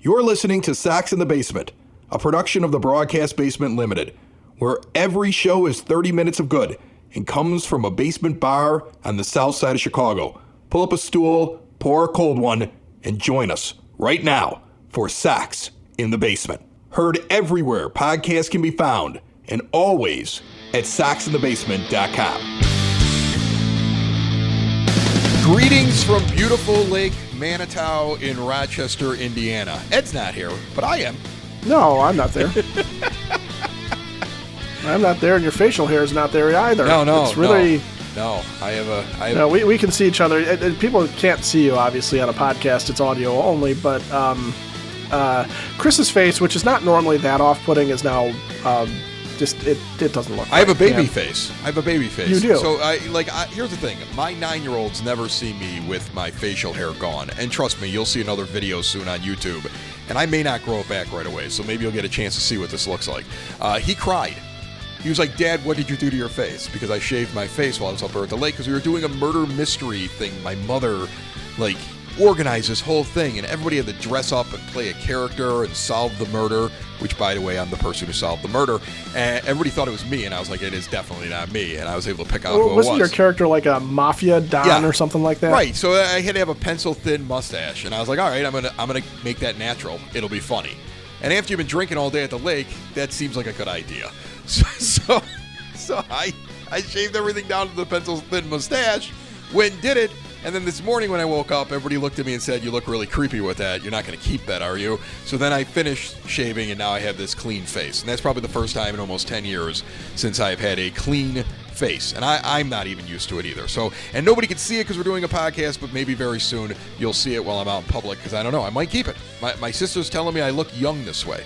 You're listening to Sox in the Basement, a production of the Broadcast Basement Limited, where every show is 30 minutes of good and comes from a basement bar on the south side of Chicago. Pull up a stool, pour a cold one, and join us right now for Sox in the Basement. Heard everywhere podcasts can be found, and always at soxinthebasement.com. Greetings from beautiful Lake Manitou in Rochester, Indiana. Ed's not here, but I am. No, I'm not there. I'm not there, and your facial hair is not there either. No. It's really... No, I have No, we can see each other. People can't see you, obviously, on a podcast. It's audio only, but Chris's face, which is not normally that off-putting, is now... it doesn't look. I have a baby face. You do. So here's the thing. My 9-year-olds never see me with my facial hair gone. And trust me, you'll see another video soon on YouTube. And I may not grow it back right away, so maybe you'll get a chance to see what this looks like. He cried. He was like, "Dad, what did you do to your face?" Because I shaved my face while I was up there at the lake because we were doing a murder mystery thing. My mother, organized this whole thing, and everybody had to dress up and play a character and solve the murder, which, by the way, I'm the person who solved the murder. And everybody thought it was me, and I was like, it is definitely not me. And I was able to pick out who it was. Wasn't your character like a mafia don or something like that? Right. So I had to have a pencil-thin mustache, and I was like, all right, I'm gonna make that natural. It'll be funny. And after you've been drinking all day at the lake, that seems like a good idea. So I shaved everything down to the pencil-thin mustache, went and did it. And then this morning when I woke up, everybody looked at me and said, "You look really creepy with that. You're not going to keep that, are you?" So then I finished shaving, and now I have this clean face. And that's probably the first time in almost 10 years since I've had a clean face. And I'm not even used to it either. So, and nobody can see it because we're doing a podcast, but maybe very soon you'll see it while I'm out in public because I don't know. I might keep it. My sister's telling me I look young this way.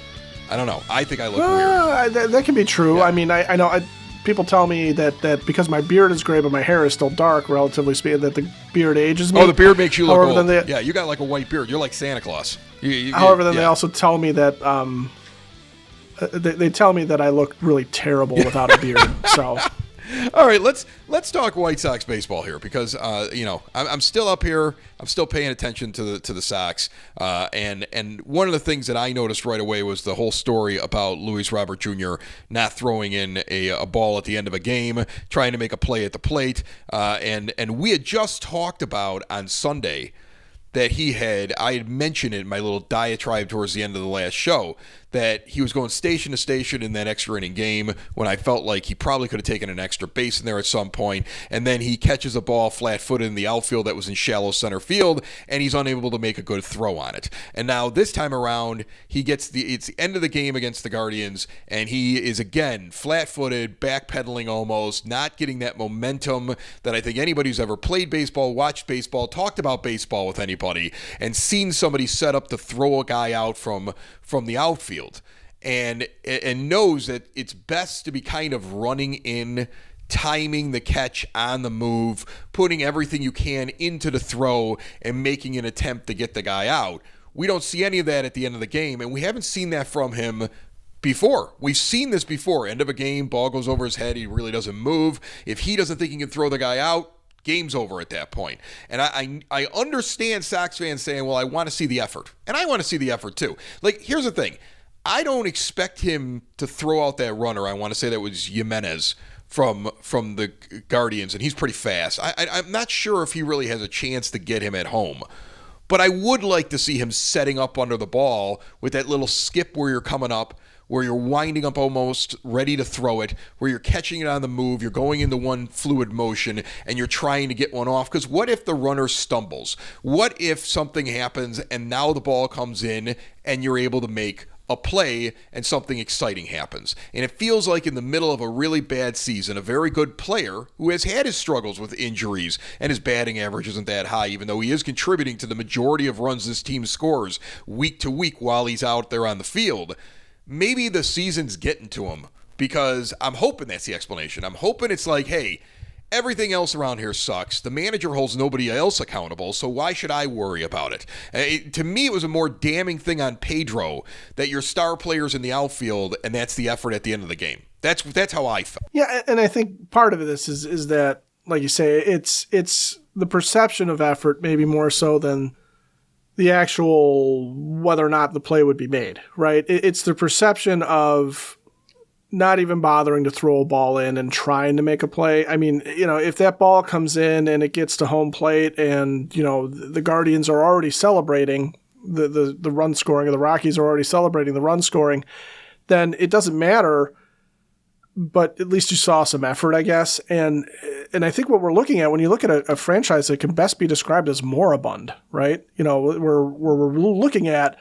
I don't know. I think I look weird. That can be true. Yeah. I mean, I know... People tell me that because my beard is gray but my hair is still dark, relatively speaking, that the beard ages me. Oh, the beard makes you look old. Yeah, you got like a white beard. You're like Santa Claus. They also tell me that they tell me that I look really terrible without a beard. So, all right, let's talk White Sox baseball here because I'm still up here. I'm still paying attention to the Sox, and one of the things that I noticed right away was the whole story about Luis Robert Jr. not throwing in a ball at the end of a game, trying to make a play at the plate, and we had just talked about on Sunday that I had mentioned it in my little diatribe towards the end of the last show, that he was going station to station in that extra inning game when I felt like he probably could have taken an extra base in there at some point, and then he catches a ball flat-footed in the outfield that was in shallow center field, and he's unable to make a good throw on it. And now this time around, it's the end of the game against the Guardians, and he is again flat-footed, backpedaling almost, not getting that momentum that I think anybody who's ever played baseball, watched baseball, talked about baseball with anybody, and seen somebody set up to throw a guy out from the outfield. And knows that it's best to be kind of running in, timing the catch on the move, putting everything you can into the throw, and making an attempt to get the guy out. We don't see any of that at the end of the game, and we haven't seen that from him before. We've seen this before. End of a game, ball goes over his head, he really doesn't move. If he doesn't think he can throw the guy out, game's over at that point. And I understand Sox fans saying, well, I want to see the effort. And I want to see the effort too. Here's the thing. I don't expect him to throw out that runner. I want to say that was Jimenez from the Guardians, and he's pretty fast. I'm not sure if he really has a chance to get him at home. But I would like to see him setting up under the ball with that little skip where you're coming up, where you're winding up almost ready to throw it, where you're catching it on the move, you're going into one fluid motion, and you're trying to get one off. Because what if the runner stumbles? What if something happens and now the ball comes in and you're able to make a play and something exciting happens? And it feels like in the middle of a really bad season, a very good player who has had his struggles with injuries and his batting average isn't that high, even though he is contributing to the majority of runs this team scores week to week while he's out there on the field. Maybe the season's getting to him, because I'm hoping that's the explanation. I'm hoping it's like, hey, everything else around here sucks. The manager holds nobody else accountable, so why should I worry about it? To me, it was a more damning thing on Pedro that your star player's in the outfield, and that's the effort at the end of the game. That's how I felt. Yeah, and I think part of this is that, like you say, it's the perception of effort maybe more so than the actual whether or not the play would be made, right? It's the perception of not even bothering to throw a ball in and trying to make a play. I mean, if that ball comes in and it gets to home plate and, the Guardians are already celebrating the run scoring, or the Rockies are already celebrating the run scoring, then it doesn't matter, but at least you saw some effort, I guess. And I think what we're looking at when you look at a franchise that can best be described as moribund, right? We're looking at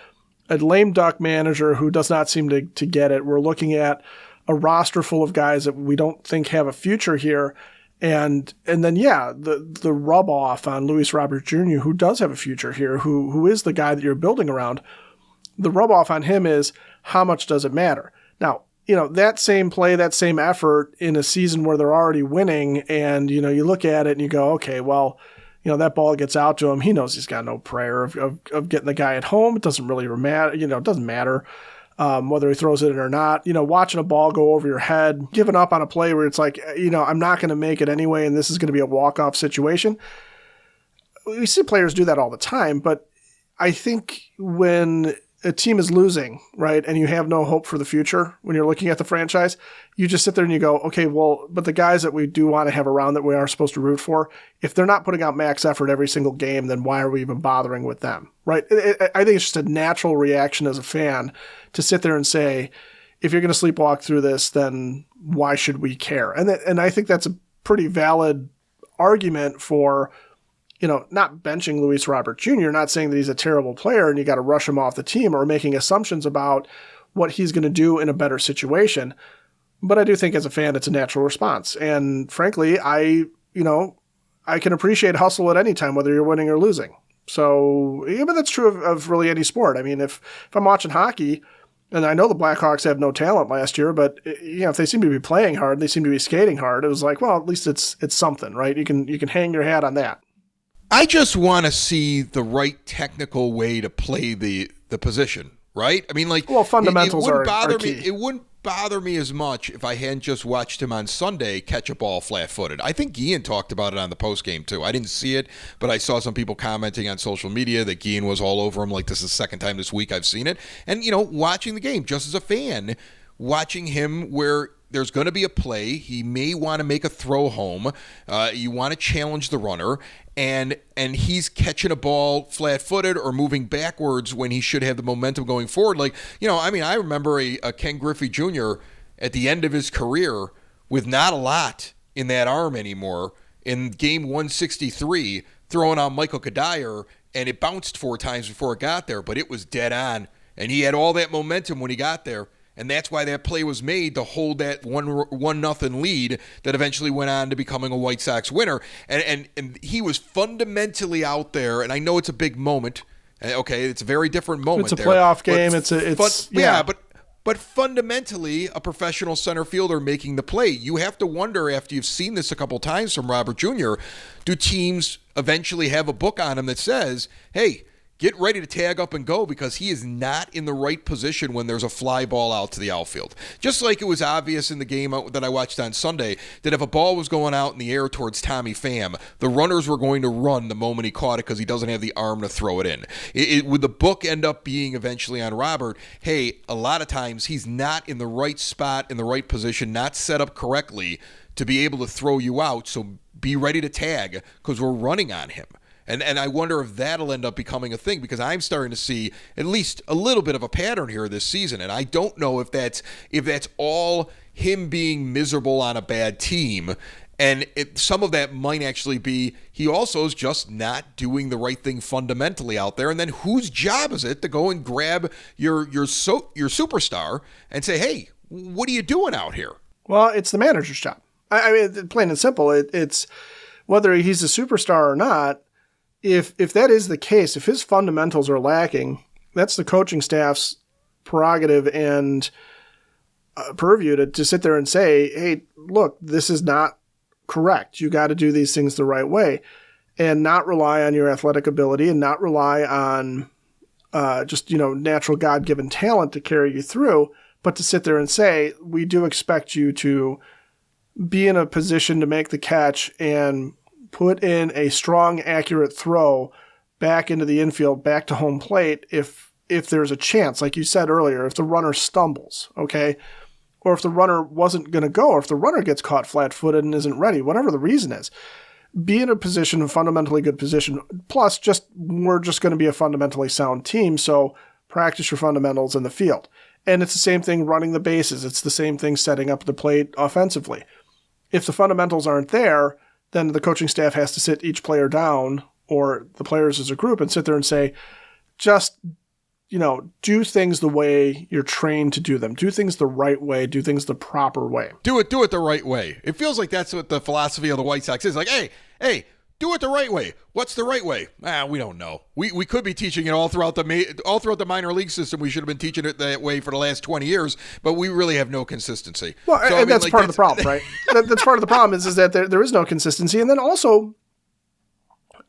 a lame duck manager who does not seem to get it. We're looking at a roster full of guys that we don't think have a future here. And then, the rub off on Luis Robert Jr., who does have a future here, who is the guy that you're building around. The rub off on him is, how much does it matter? Now, that same play, that same effort in a season where they're already winning, and, you look at it and you go, okay, well, that ball gets out to him. He knows he's got no prayer of getting the guy at home. It doesn't really matter. It doesn't matter whether he throws it in or not. Watching a ball go over your head, giving up on a play where it's like, I'm not going to make it anyway, and this is going to be a walk-off situation. We see players do that all the time, but I think when a team is losing, right, and you have no hope for the future when you're looking at the franchise, you just sit there and you go, okay, well, but the guys that we do want to have around that we are supposed to root for, if they're not putting out max effort every single game, then why are we even bothering with them, right? I think it's just a natural reaction as a fan to sit there and say, if you're going to sleepwalk through this, then why should we care? And I think that's a pretty valid argument for not benching Luis Robert Jr., not saying that he's a terrible player and you got to rush him off the team or making assumptions about what he's going to do in a better situation. But I do think as a fan, it's a natural response. And frankly, I can appreciate hustle at any time, whether you're winning or losing. So, but that's true of really any sport. I mean, if I'm watching hockey, and I know the Blackhawks have no talent last year, but if they seem to be playing hard, they seem to be skating hard, it was like, well, at least it's something, right? You can hang your hat on that. I just want to see the right technical way to play the position, right? I mean, fundamentals it wouldn't bother are key. me. It wouldn't bother me as much if I hadn't just watched him on Sunday catch a ball flat-footed. I think Guillen talked about it on the postgame too. I didn't see it, but I saw some people commenting on social media that Guillen was all over him. Like, this is the second time this week I've seen it. And watching the game just as a fan, watching him where there's going to be a play. He may want to make a throw home. You want to challenge the runner, and he's catching a ball flat-footed or moving backwards when he should have the momentum going forward. I remember a Ken Griffey Jr. at the end of his career with not a lot in that arm anymore in game 163 throwing on Michael Kadire, and it bounced 4 times before it got there, but it was dead on, and he had all that momentum when he got there. And that's why that play was made, to hold that 1-0 lead that eventually went on to becoming a White Sox winner. And he was fundamentally out there, and I know it's a big moment. Okay, it's a very different moment. It's a playoff game. But fundamentally, a professional center fielder making the play. You have to wonder, after you've seen this a couple times from Robert Jr., do teams eventually have a book on him that says, hey, get ready to tag up and go, because he is not in the right position when there's a fly ball out to the outfield. Just like it was obvious in the game that I watched on Sunday that if a ball was going out in the air towards Tommy Pham, the runners were going to run the moment he caught it because he doesn't have the arm to throw it in. Would the book end up being eventually on Robert? Hey, a lot of times he's not in the right spot, in the right position, not set up correctly to be able to throw you out, so be ready to tag because we're running on him. And I wonder if that'll end up becoming a thing, because I'm starting to see at least a little bit of a pattern here this season. And I don't know if that's all him being miserable on a bad team. And some of that might actually be he also is just not doing the right thing fundamentally out there. And then whose job is it to go and grab your superstar and say, hey, what are you doing out here? Well, it's the manager's job. I mean, plain and simple. It's whether he's a superstar or not. If that is the case, if his fundamentals are lacking, that's the coaching staff's prerogative and purview to sit there and say, hey, look, this is not correct. You got to do these things the right way, and not rely on your athletic ability and not rely on natural God-given talent to carry you through, but to sit there and say, we do expect you to be in a position to make the catch and put in a strong, accurate throw back into the infield, back to home plate if there's a chance, like you said earlier, if the runner stumbles, okay? Or if the runner wasn't going to go, or if the runner gets caught flat-footed and isn't ready, whatever the reason is. Be in a position, a fundamentally good position. Plus, we're just going to be a fundamentally sound team, so practice your fundamentals in the field. And it's the same thing running the bases. It's the same thing setting up the plate offensively. If the fundamentals aren't there, then the coaching staff has to sit each player down, or the players as a group, and sit there and say, just, do things the way you're trained to do them. Do things the right way. Do things the proper way. Do it the right way. It feels like that's what the philosophy of the White Sox is. Like, hey, do it the right way. What's the right way? We don't know. We could be teaching it all throughout the minor league system. We should have been teaching it that way for the last 20 years, but we really have no consistency. Well, so, and that's part of the problem, right? That's part of the problem is that there is no consistency. And then also,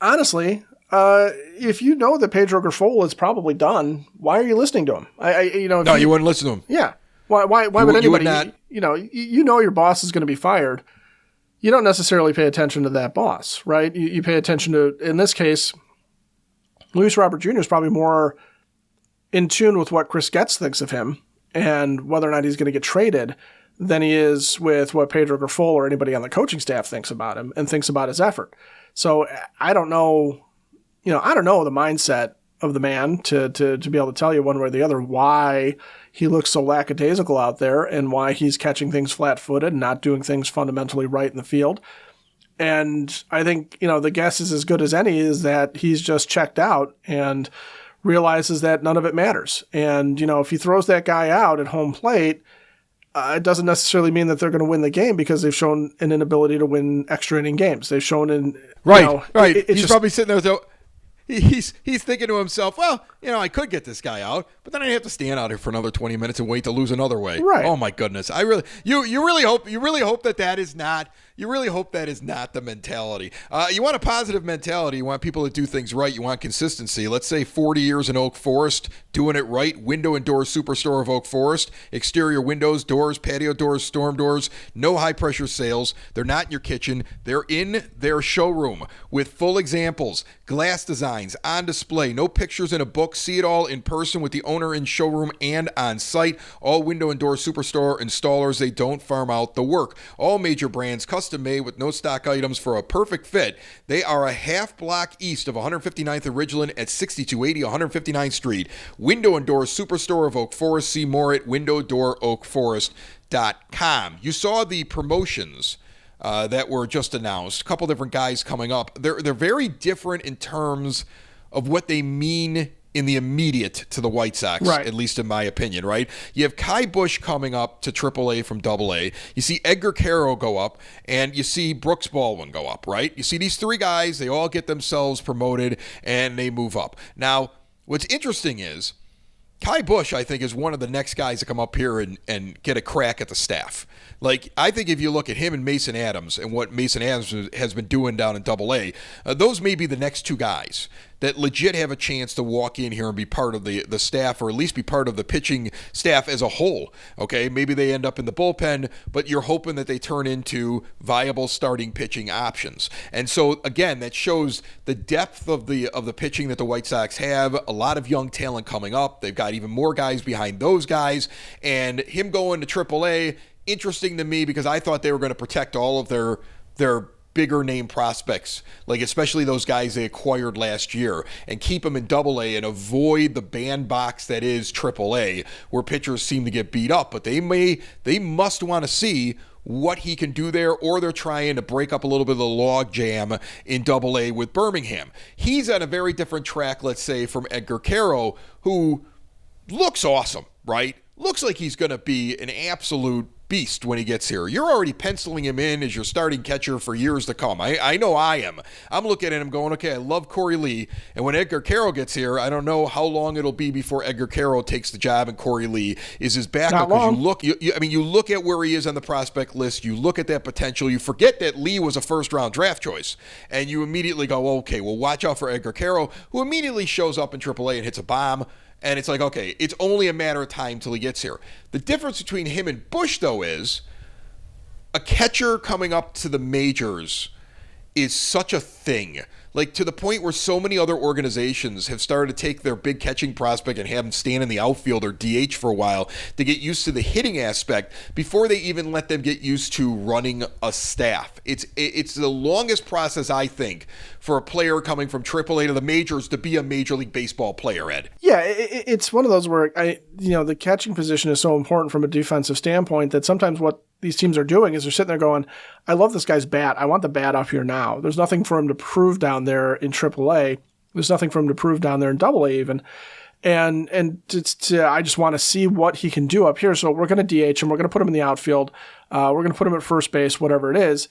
honestly, if you know that Pedro Grifol is probably done, why are you listening to him? You wouldn't listen to him. Yeah. Why would anybody? You would not. You know your boss is going to be fired. You don't necessarily pay attention to that boss, right? You pay attention to, in this case, Luis Robert Jr. is probably more in tune with what Chris Getz thinks of him and whether or not he's going to get traded than he is with what Pedro Grifol or anybody on the coaching staff thinks about him and thinks about his effort. So I don't know, I don't know the mindset of the man to be able to tell you one way or the other why he looks so lackadaisical out there and why he's catching things flat-footed and not doing things fundamentally right in the field. And I think, the guess is as good as any is that he's just checked out and realizes that none of it matters. And, if he throws that guy out at home plate, it doesn't necessarily mean that they're going to win the game because they've shown an inability to win extra inning games. They've shown Right. He's probably sitting there though. He's thinking to himself, well, I could get this guy out, but then I have to stand out here for another 20 minutes and wait to lose another way. Right. Oh my goodness. You really hope that is not the mentality. You want a positive mentality. You want people to do things right. You want consistency. Let's say 40 years in Oak Forest, doing it right. Window and door superstore of Oak Forest. Exterior windows, doors, patio doors, storm doors. No high pressure sales. They're not in your kitchen. They're in their showroom with full examples, glass designs on display. No pictures in a book. See it all in person with the owner in showroom and on site. All window and door superstore installers. They don't farm out the work. All major brands, custom made with no stock items for a perfect fit. They are a half block east of 159th and Ridgeland at 6280 159th Street. Window and door superstore of Oak Forest. See more at windowdooroakforest.com. You saw the promotions that were just announced. A couple different guys coming up. They're very different in terms of what they mean in the immediate to the White Sox, right, at least in my opinion, right? You have Kai Busch coming up to AAA from AA. You see Edgar Quero go up, and you see Brooks Baldwin go up, right? You see these three guys, they all get themselves promoted, and they move up. Now, what's interesting is Kai Busch, I think, is one of the next guys to come up here and get a crack at the staff. Like, I think if you look at him and Mason Adams and what Mason Adams has been doing down in AA, those may be the next two guys that legit have a chance to walk in here and be part of the staff, or at least be part of the pitching staff as a whole. Okay, maybe they end up in the bullpen, but you're hoping that they turn into viable starting pitching options. And so again, that shows the depth of the pitching that the White Sox have. A lot of young talent coming up. They've got even more guys behind those guys, and him going to AAA, interesting to me because I thought they were going to protect all of their bigger name prospects, like especially those guys they acquired last year, and keep them in AA and avoid the bandbox that is AAA, where pitchers seem to get beat up. But they must want to see what he can do there, or they're trying to break up a little bit of the log jam in AA with Birmingham. He's on a very different track, let's say, from Edgar Quero, who looks awesome, right? Looks like he's going to be an absolute beast when he gets here. You're already penciling him in as your starting catcher for years to come. I know I am. I'm looking at him going, okay, I love Corey Lee. And when Edgar Quero gets here, I don't know how long it'll be before Edgar Quero takes the job and Corey Lee is his backup. Because you look at where he is on the prospect list. You look at that potential. You forget that Lee was a first-round draft choice. And you immediately go, okay, well, watch out for Edgar Quero, who immediately shows up in AAA and hits a bomb. And it's like, okay, it's only a matter of time till he gets here. The difference between him and Busch, though, is a catcher coming up to the majors is such a thing. Like, to the point where so many other organizations have started to take their big catching prospect and have them stand in the outfield or DH for a while to get used to the hitting aspect before they even let them get used to running a staff. It's the longest process, I think, for a player coming from AAA to the majors to be a Major League Baseball player, Ed. Yeah, it's one of those where the catching position is so important from a defensive standpoint that sometimes what these teams are doing is they're sitting there going, I love this guy's bat. I want the bat up here now. There's nothing for him to prove down there in AAA. There's nothing for him to prove down there in AA even. And I just want to see what he can do up here. So we're going to DH him. We're going to put him in the outfield. We're going to put him at first base, whatever it is.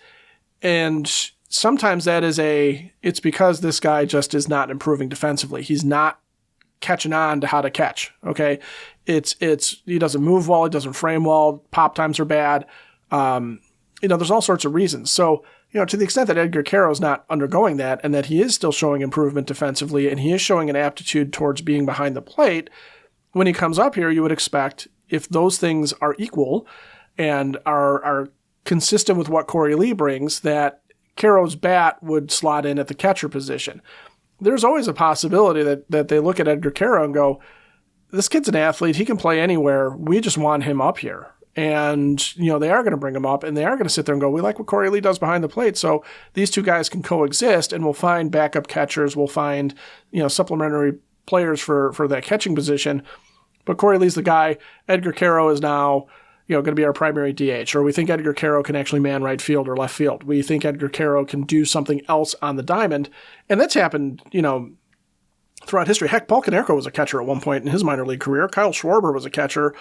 And sometimes it's because this guy just is not improving defensively. He's not catching on to how to catch. Okay. He doesn't move well. He doesn't frame well. Pop times are bad. There's all sorts of reasons. So, to the extent that Edgar Quero is not undergoing that and that he is still showing improvement defensively and he is showing an aptitude towards being behind the plate, when he comes up here, you would expect, if those things are equal and are consistent with what Corey Lee brings, that Quero's bat would slot in at the catcher position. There's always a possibility that they look at Edgar Quero and go, this kid's an athlete. He can play anywhere. We just want him up here. And, they are going to bring him up and they are going to sit there and go, we like what Corey Lee does behind the plate. So these two guys can coexist and we'll find backup catchers. We'll find, supplementary players for that catching position. But Corey Lee's the guy. Edgar Quero is now, going to be our primary DH. Or we think Edgar Quero can actually man right field or left field. We think Edgar Quero can do something else on the diamond. And that's happened, throughout history. Heck, Paul Konerko was a catcher at one point in his minor league career. Kyle Schwarber was a catcher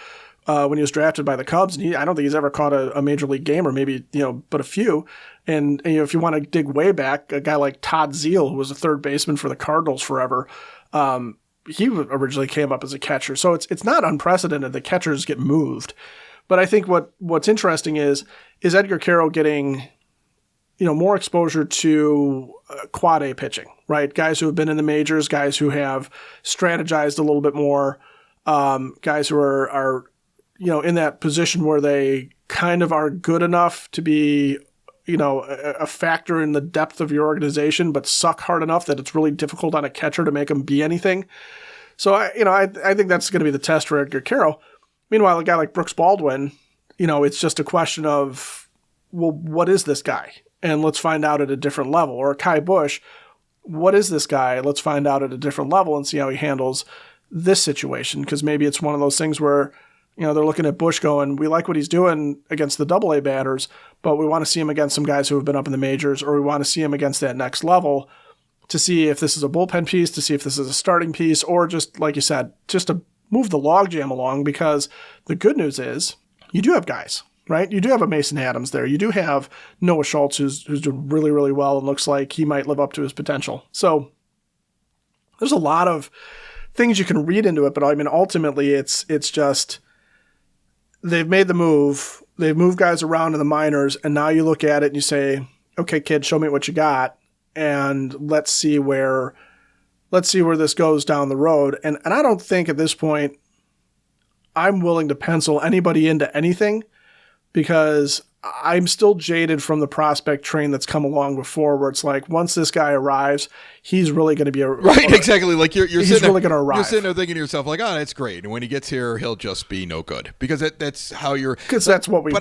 when he was drafted by the Cubs, and I don't think he's ever caught a major league game, or maybe but a few. And if you want to dig way back, a guy like Todd Zeile, who was a third baseman for the Cardinals forever, he originally came up as a catcher. So it's not unprecedented that catchers get moved. But I think what's interesting is Edgar Quero getting more exposure to quad A pitching, right? Guys who have been in the majors, guys who have strategized a little bit more, guys who are in that position where they kind of are good enough to be, a factor in the depth of your organization, but suck hard enough that it's really difficult on a catcher to make them be anything. So I think that's going to be the test for Edgar Quero. Meanwhile, a guy like Brooks Baldwin, it's just a question of, well, what is this guy? And let's find out at a different level. Or Kai Bush, what is this guy? Let's find out at a different level and see how he handles this situation. Because maybe it's one of those things where, they're looking at Bush going, we like what he's doing against the AA batters, but we want to see him against some guys who have been up in the majors, or we want to see him against that next level to see if this is a bullpen piece, to see if this is a starting piece, or just, like you said, just to move the logjam along. Because the good news is you do have guys. Right? You do have a Mason Adams there. You do have Noah Schultz, who's doing really, really well and looks like he might live up to his potential. So there's a lot of things you can read into it, but ultimately it's just they've made the move. They've moved guys around in the minors, and now you look at it and you say, okay, kid, show me what you got, and let's see where this goes down the road. And I don't think at this point I'm willing to pencil anybody into anything, because I'm still jaded from the prospect train that's come along before, where it's like, once this guy arrives, he's really going to be exactly. Like you're he's sitting really there, going to arrive. You're sitting there thinking to yourself, like, oh, that's great. And when he gets here, he'll just be no good, because that's how you're. Because that's what we've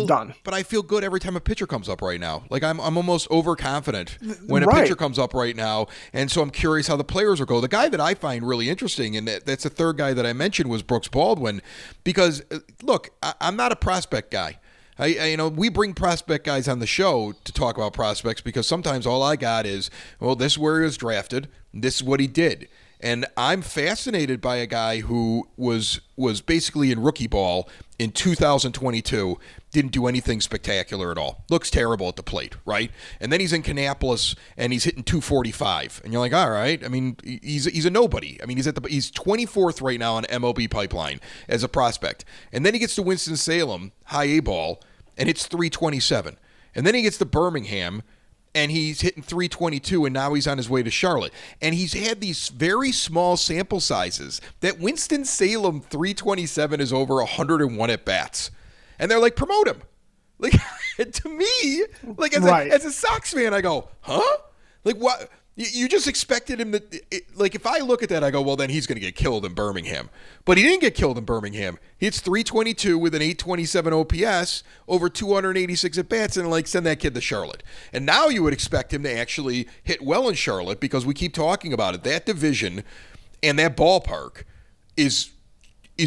done. But I feel good every time a pitcher comes up right now. Like I'm almost overconfident when a Right. pitcher comes up right now, and so I'm curious how the players will go. The guy that I find really interesting, and that's the third guy that I mentioned, was Brooks Baldwin, because look, I'm not a prospect guy. We bring prospect guys on the show to talk about prospects because sometimes all I got is, well, this is where he was drafted, this is what he did. And I'm fascinated by a guy who was basically in rookie ball in 2022, didn't do anything spectacular at all. Looks terrible at the plate, right? And then he's in Kannapolis and he's hitting 245. And you're like, all right. I mean, he's a nobody. I mean, he's 24th right now on MLB Pipeline as a prospect. And then he gets to Winston-Salem, high A ball, and hits 327. And then he gets to Birmingham, and he's hitting 322, and now he's on his way to Charlotte. And he's had these very small sample sizes. That Winston-Salem 327 is over 101 at-bats. And they're like, promote him. Like, to me, like as a Sox fan, I go, huh? Like, what? You just expected him to, like, if I look at that, I go, well, then he's going to get killed in Birmingham. But he didn't get killed in Birmingham. He hits 322 with an 827 OPS, over 286 at-bats, and, like, send that kid to Charlotte. And now you would expect him to actually hit well in Charlotte because we keep talking about it. That division and that ballpark is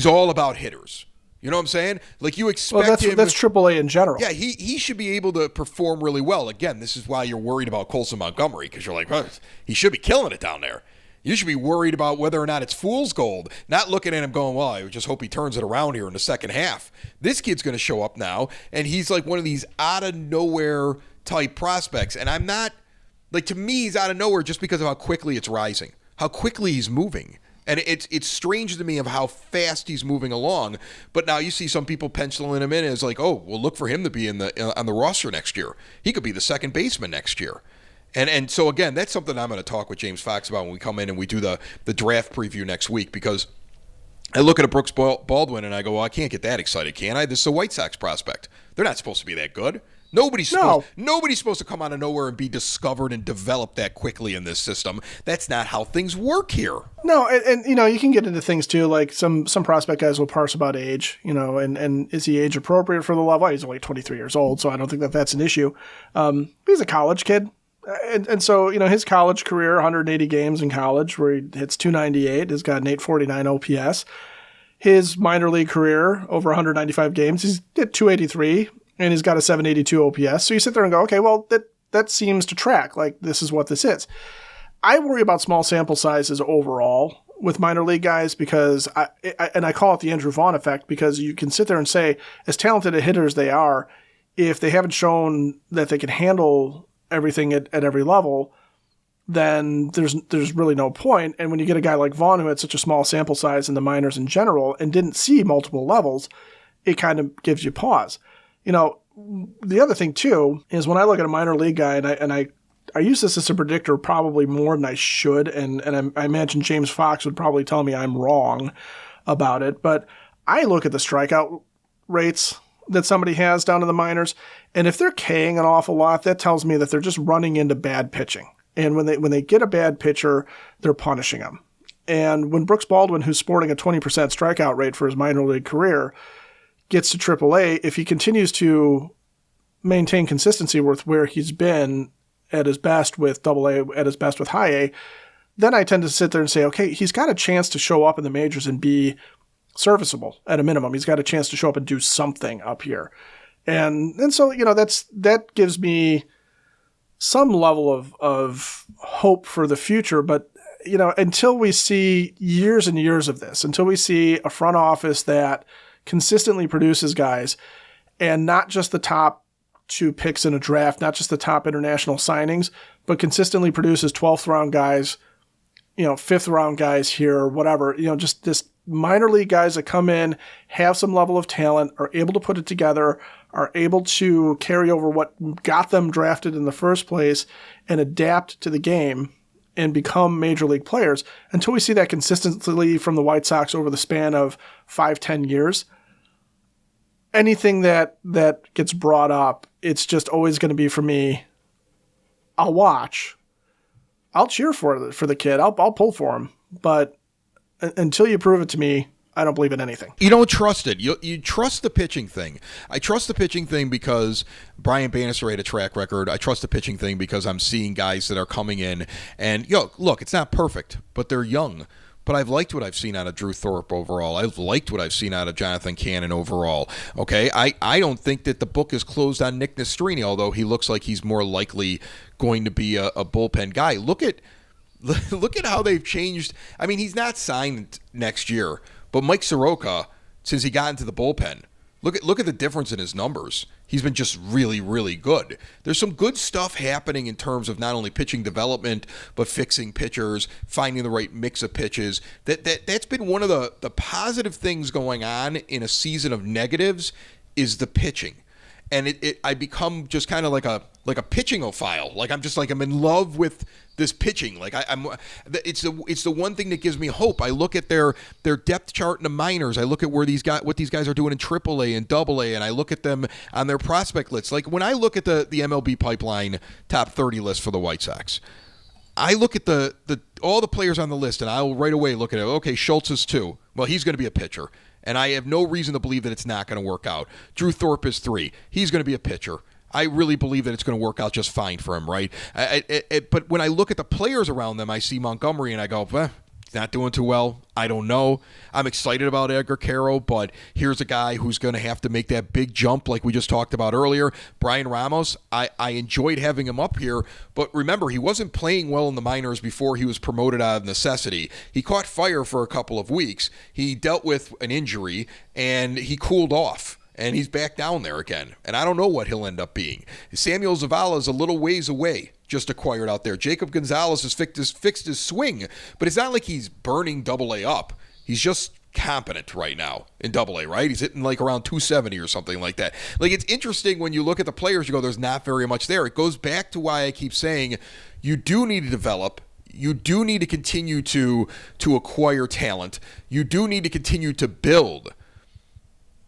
all about hitters. You know what I'm saying? Like, you expect him. That's AAA in general. Yeah, he should be able to perform really well. Again, this is why you're worried about Colson Montgomery, because you're like, well, he should be killing it down there. You should be worried about whether or not it's fool's gold, not looking at him going, well, I just hope he turns it around here in the second half. This kid's going to show up now, and he's like one of these out-of-nowhere type prospects. And I'm not, like, to me, he's out of nowhere just because of how quickly it's rising, how quickly he's moving. And it's strange to me of how fast he's moving along. But now you see some people penciling him in as like, oh, well, look for him to be on the roster next year. He could be the second baseman next year. And so, again, that's something I'm going to talk with James Fox about when we come in and we do the draft preview next week, because I look at a Brooks Baldwin and I go, well, I can't get that excited, can I? This is a White Sox prospect. They're not supposed to be that good. Nobody's supposed to come out of nowhere and be discovered and develop that quickly in this system. That's not how things work here. No, and you can get into things too, like some prospect guys will parse about age, and is he age appropriate for the level? He's only 23 years old, so I don't think that's an issue. He's a college kid. And so, his college career, 180 games in college where he hits 298, has got an 849 OPS. His minor league career, over 195 games, he's hit 283. And he's got a 782 OPS. So you sit there and go, okay, well, that seems to track. Like, this is what this is. I worry about small sample sizes overall with minor league guys because I call it the Andrew Vaughn effect, because you can sit there and say, as talented a hitters they are, if they haven't shown that they can handle everything at every level, then there's really no point. And when you get a guy like Vaughn who had such a small sample size in the minors in general and didn't see multiple levels, it kind of gives you pause. The other thing too is when I look at a minor league guy, and I use this as a predictor probably more than I should, and I imagine James Fox would probably tell me I'm wrong about it, but I look at the strikeout rates that somebody has down in the minors, and if they're K'ing an awful lot, that tells me that they're just running into bad pitching. And when they get a bad pitcher, they're punishing them. And when Brooks Baldwin, who's sporting a 20% strikeout rate for his minor league career, gets to AAA, if he continues to maintain consistency with where he's been at his best with AA, at his best with high A, then I tend to sit there and say, okay, he's got a chance to show up in the majors and be serviceable at a minimum. He's got a chance to show up and do something up here. And so, that gives me some level of hope for the future. But, until we see years and years of this, until we see a front office that consistently produces guys, and not just the top 2 picks in a draft, not just the top international signings, but consistently produces 12th round guys, 5th round guys here, whatever, just this minor league guys that come in, have some level of talent, are able to put it together, are able to carry over what got them drafted in the first place and adapt to the game and become major league players. Until we see that consistently from the White Sox over the span of 5-10 years, anything that gets brought up, it's just always going to be, for me, I'll watch. I'll cheer for the kid. I'll pull for him. But until you prove it to me, I don't believe in anything. You don't trust it. You trust the pitching thing. I trust the pitching thing because Brian Bannister had a track record. I trust the pitching thing because I'm seeing guys that are coming in. And, look, it's not perfect, but they're young. But I've liked what I've seen out of Drew Thorpe overall. I've liked what I've seen out of Jonathan Cannon overall. Okay, I don't think that the book is closed on Nick Nastrini, although he looks like he's more likely going to be a bullpen guy. Look at how they've changed. I mean, he's not signed next year, but Mike Soroka, since he got into the bullpen, look at the difference in his numbers. He's been just really, really good. There's some good stuff happening in terms of not only pitching development, but fixing pitchers, finding the right mix of pitches. That's been one of the positive things going on in a season of negatives is the pitching. And I become just kind of like a pitching-ophile. Like I'm in love with this pitching. Like it's the one thing that gives me hope. I look at their depth chart in the minors. I look at what these guys are doing in AAA and AA, and I look at them on their prospect lists. Like when I look at the MLB pipeline top 30 list for the White Sox, I look at all the players on the list, and I'll right away look at it. Okay, Schultz is 2. Well, he's going to be a pitcher, and I have no reason to believe that it's not going to work out. Drew Thorpe is 3. He's going to be a pitcher. I really believe that it's going to work out just fine for him, right? But when I look at the players around them, I see Montgomery, and I go, he's not doing too well. I don't know. I'm excited about Edgar Quero, but here's a guy who's going to have to make that big jump like we just talked about earlier. Brian Ramos, I enjoyed having him up here, but remember, he wasn't playing well in the minors before he was promoted out of necessity. He caught fire for a couple of weeks. He dealt with an injury, and he cooled off. And he's back down there again. And I don't know what he'll end up being. Samuel Zavala is a little ways away, just acquired out there. Jacob Gonzalez has fixed his swing, but it's not like he's burning Double-A up. He's just competent right now in Double-A, right? He's hitting like around 270 or something like that. Like, it's interesting when you look at the players, you go, there's not very much there. It goes back to why I keep saying you do need to develop. You do need to continue to acquire talent. You do need to continue to build.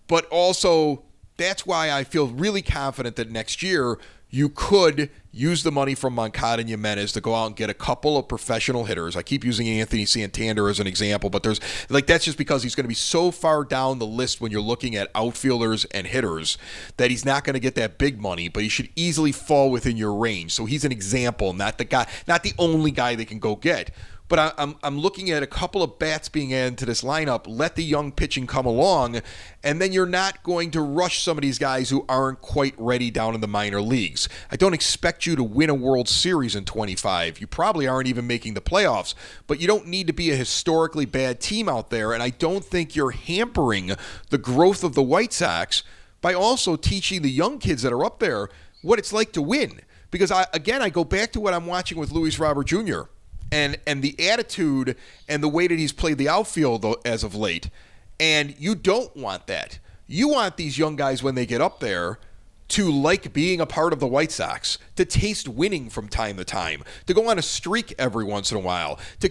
But also, that's why I feel really confident that next year you could use the money from Moncada and Jimenez to go out and get a couple of professional hitters. I keep using Anthony Santander as an example, but that's just because he's going to be so far down the list when you're looking at outfielders and hitters that he's not going to get that big money, but he should easily fall within your range. So he's an example, not the only guy they can go get. But I'm looking at a couple of bats being added to this lineup. Let the young pitching come along, and then you're not going to rush some of these guys who aren't quite ready down in the minor leagues. I don't expect you to win a World Series in 25. You probably aren't even making the playoffs, but you don't need to be a historically bad team out there, and I don't think you're hampering the growth of the White Sox by also teaching the young kids that are up there what it's like to win. Because, I go back to what I'm watching with Luis Robert Jr., and the attitude and the way that he's played the outfield as of late. And you don't want that. You want these young guys, when they get up there, to like being a part of the White Sox, to taste winning from time to time, to go on a streak every once in a while, to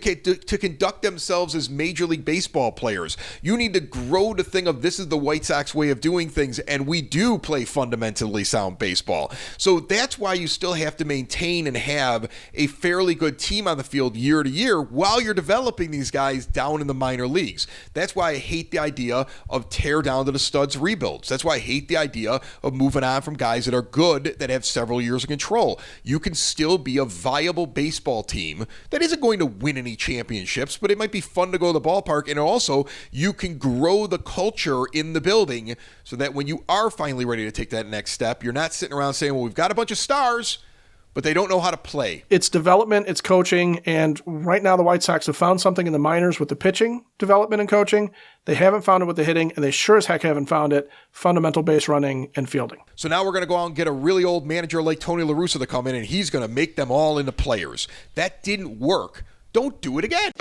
conduct themselves as Major League Baseball players. You need to grow the thing of this is the White Sox way of doing things, and we do play fundamentally sound baseball. So that's why you still have to maintain and have a fairly good team on the field year to year while you're developing these guys down in the minor leagues. That's why I hate the idea of tear down to the studs rebuilds. That's why I hate the idea of moving on from guys that are good, that have several years of control. You can still be a viable baseball team that isn't going to win any championships, but it might be fun to go to the ballpark, and also you can grow the culture in the building so that when you are finally ready to take that next step, you're not sitting around saying, well, we've got a bunch of stars, but they don't know how to play. It's development, it's coaching, and right now the White Sox have found something in the minors with the pitching development and coaching. They haven't found it with the hitting, and they sure as heck haven't found it fundamental base running and fielding. So now we're going to go out and get a really old manager like Tony La Russa to come in, and he's going to make them all into players. That didn't work. Don't do it again.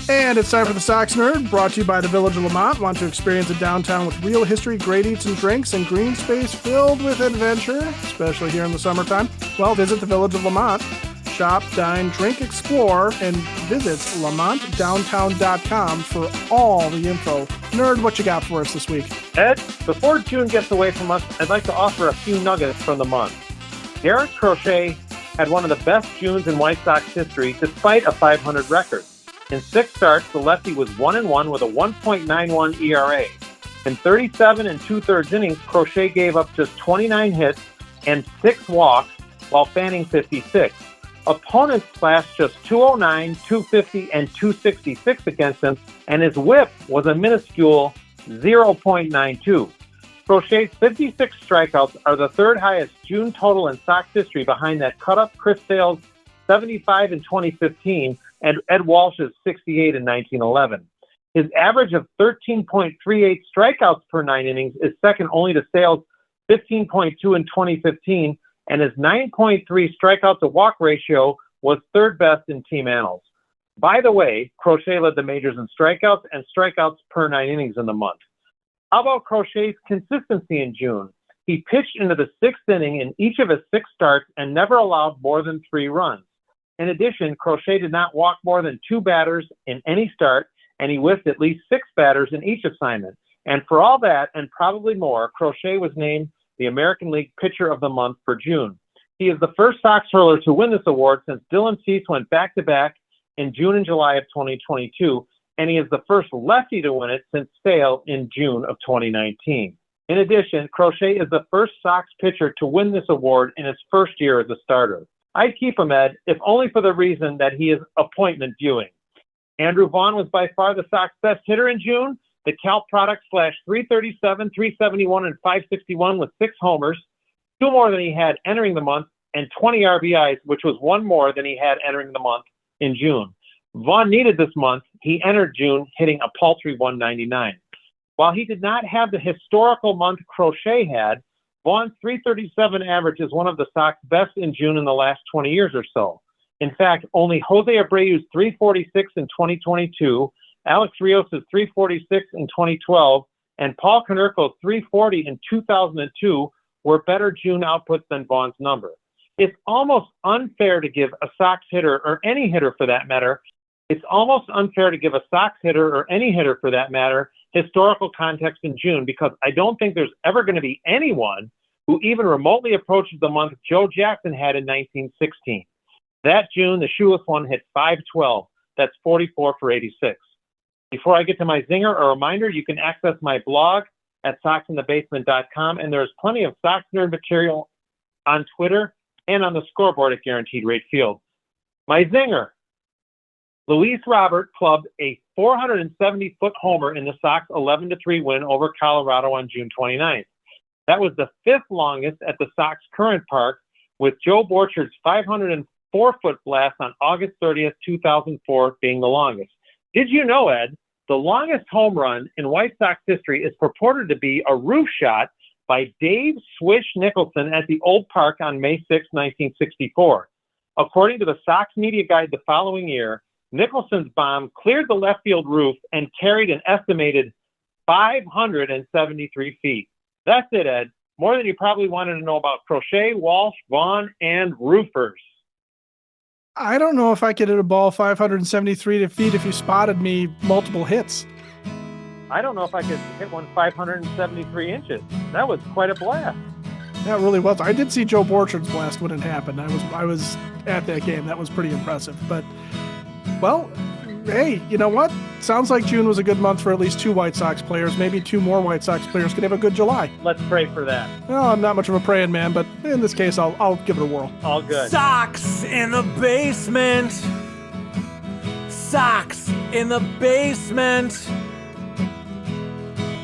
And it's time for the Sox Nerd, brought to you by the Village of Lamont. Want to experience a downtown with real history, great eats and drinks, and green space filled with adventure, especially here in the summertime? Well, visit the Village of Lamont. Shop, dine, drink, explore, and visit lamontdowntown.com for all the info. Nerd, what you got for us this week? Ed, before June gets away from us, I'd like to offer a few nuggets from the month. Garrett Crochet had one of the best Junes in White Sox history despite a .500 record. In 6 starts, the lefty was 1-1 with a 1.91 ERA. In 37 and 2/3 innings, Crochet gave up just 29 hits and 6 walks while fanning 56. Opponents slashed just 209, 250, and 266 against him, and his whip was a minuscule 0.92. Crochet's 56 strikeouts are the 3rd highest June total in Sox history, behind that cut-up Chris Sale's 75 in 2015 and Ed Walsh's 68 in 1911. His average of 13.38 strikeouts per 9 innings is second only to Sale's 15.2 in 2015, and his 9.3 strikeouts to walk ratio was 3rd best in team annals. By the way, Crochet led the majors in strikeouts and strikeouts per 9 innings in the month. How about Crochet's consistency in June? He pitched into the 6th inning in each of his 6 starts and never allowed more than 3 runs. In addition, Crochet did not walk more than 2 batters in any start, and he whiffed at least 6 batters in each assignment. And for all that, and probably more, Crochet was named the American League Pitcher of the Month for June. He is the first Sox hurler to win this award since Dylan Cease went back-to-back in June and July of 2022, and he is the first lefty to win it since Sale in June of 2019. In addition, Crochet is the first Sox pitcher to win this award in his first year as a starter. I'd keep him, Ed, if only for the reason that he is appointment viewing. Andrew Vaughn was by far the Sox best hitter in June. The Cal product flashed .337, .371, and .561 with 6 homers, 2 more than he had entering the month, and 20 RBIs, which was 1 more than he had entering the month in June. Vaughn needed this month. He entered June hitting a paltry .199. While he did not have the historical month Crochet had, Vaughn's .337 average is one of the Sox best in June in the last 20 years or so. In fact, only Jose Abreu's .346 in 2022, Alex Rios' .346 in 2012, and Paul Konerko's .340 in 2002 were better June outputs than Vaughn's number. It's almost unfair to give a Sox hitter, or any hitter for that matter, historical context in June, because I don't think there's ever going to be anyone who even remotely approaches the month Joe Jackson had in 1916. That June, the shoeless one hit .512. That's 44 for 86. Before I get to my zinger, a reminder, you can access my blog at soxinthebasement.com, and there's plenty of Sox nerd material on Twitter and on the scoreboard at Guaranteed Rate Field. My zinger. Luis Robert clubbed a 470-foot homer in the Sox 11-3 win over Colorado on June 29th. That was the 5th longest at the Sox current park, with Joe Borchard's 504-foot blast on August 30th, 2004 being the longest. Did you know, Ed, the longest home run in White Sox history is purported to be a roof shot by Dave Swish Nicholson at the Old Park on May 6, 1964. According to the Sox Media Guide the following year, Nicholson's bomb cleared the left field roof and carried an estimated 573 feet. That's it, Ed. More than you probably wanted to know about Crochet, Walsh, Vaughn, and roofers. I don't know if I could hit a ball 573 feet if you spotted me multiple hits. I don't know if I could hit one 573 inches. That was quite a blast. That really was. I did see Joe Borchard's blast when it happened. I was at that game. That was pretty impressive. But, well, hey, you know what? Sounds like June was a good month for at least 2 White Sox players. Maybe 2 more White Sox players could have a good July. Let's pray for that. Well, I'm not much of a praying man, but in this case, I'll give it a whirl. All good. Sox in the basement. Sox in the basement.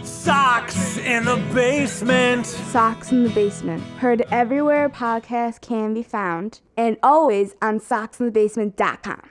Sox in the basement. Sox in the Basement. Heard everywhere podcasts can be found, and always on soxinthebasement.com.